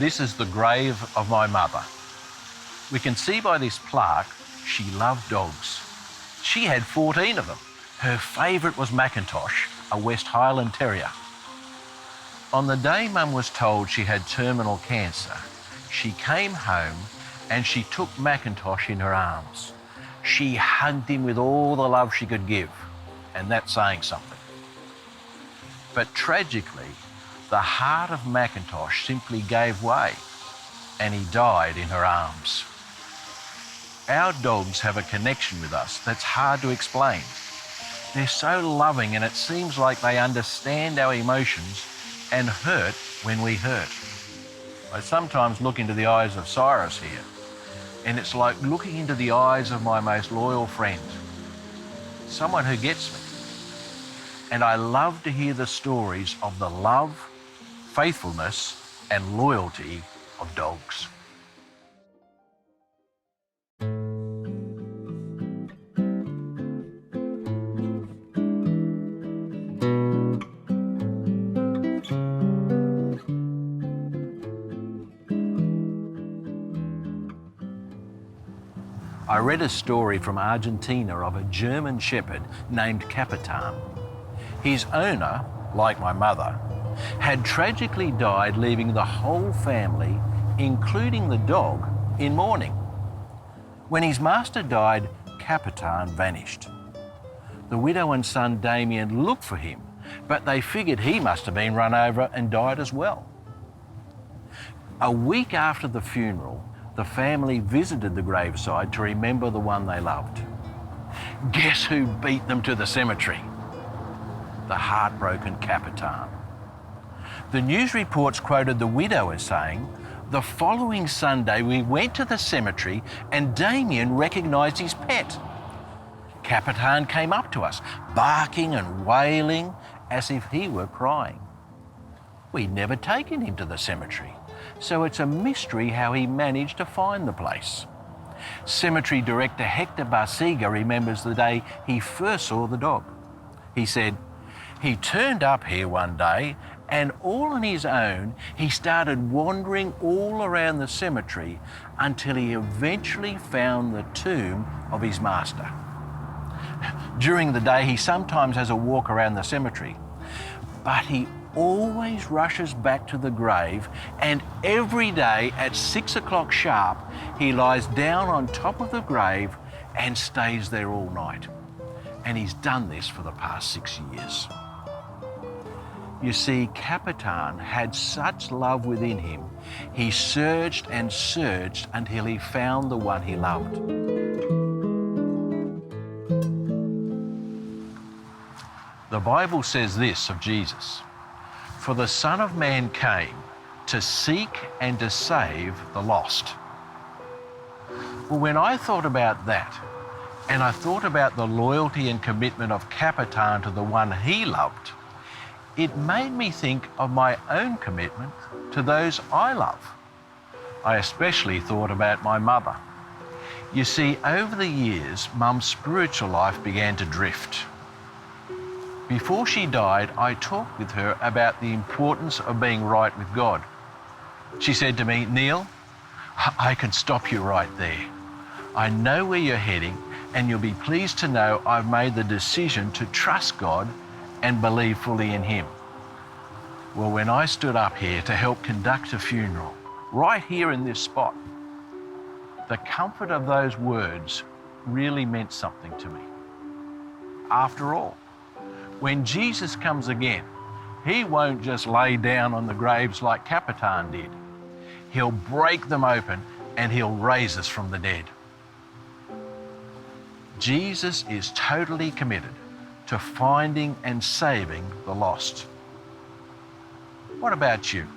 This is the grave of my mother. We can see by this plaque she loved dogs. She had 14 of them. Her favourite was Macintosh, a West Highland Terrier. On the day Mum was told she had terminal cancer, she came home and she took Macintosh in her arms. She hugged him with all the love she could give, and that's saying something. But tragically, the heart of Macintosh simply gave way and he died in her arms. Our dogs have a connection with us that's hard to explain. They're so loving and it seems like they understand our emotions and hurt when we hurt. I sometimes look into the eyes of Cyrus here, and it's like looking into the eyes of my most loyal friend, someone who gets me. And I love to hear the stories of the love, faithfulness, and loyalty of dogs. I read a story from Argentina of a German shepherd named Capitan. His owner, like my mother, had tragically died, leaving the whole family, including the dog, in mourning. When his master died, Capitan vanished. The widow and son Damien looked for him, but they figured he must have been run over and died as well. A week after the funeral, the family visited the graveside to remember the one they loved. Guess who beat them to the cemetery? The heartbroken Capitan. The news reports quoted the widow as saying, "The following Sunday we went to the cemetery and Damien recognised his pet. Capitan came up to us, barking and wailing as if he were crying. We'd never taken him to the cemetery, so it's a mystery how he managed to find the place." Cemetery director Hector Barsiga remembers the day he first saw the dog. He said, "He turned up here one day and all on his own, he started wandering all around the cemetery until he eventually found the tomb of his master. During the day, he sometimes has a walk around the cemetery, but he always rushes back to the grave, and every day at 6 o'clock sharp, he lies down on top of the grave and stays there all night. And he's done this for the past 6 years." You see, Capitan had such love within him, he searched and searched until he found the one he loved. The Bible says this of Jesus, "For the Son of Man came to seek and to save the lost." Well, when I thought about that, and I thought about the loyalty and commitment of Capitan to the one he loved, it made me think of my own commitment to those I love. I especially thought about my mother. You see, over the years, Mum's spiritual life began to drift. Before she died, I talked with her about the importance of being right with God. She said to me, "Neil, I can stop you right there. I know where you're heading, and you'll be pleased to know I've made the decision to trust God and believe fully in Him." Well, when I stood up here to help conduct a funeral, right here in this spot, the comfort of those words really meant something to me. After all, when Jesus comes again, He won't just lay down on the graves like Capitan did. He'll break them open and He'll raise us from the dead. Jesus is totally committed to finding and saving the lost. What about you?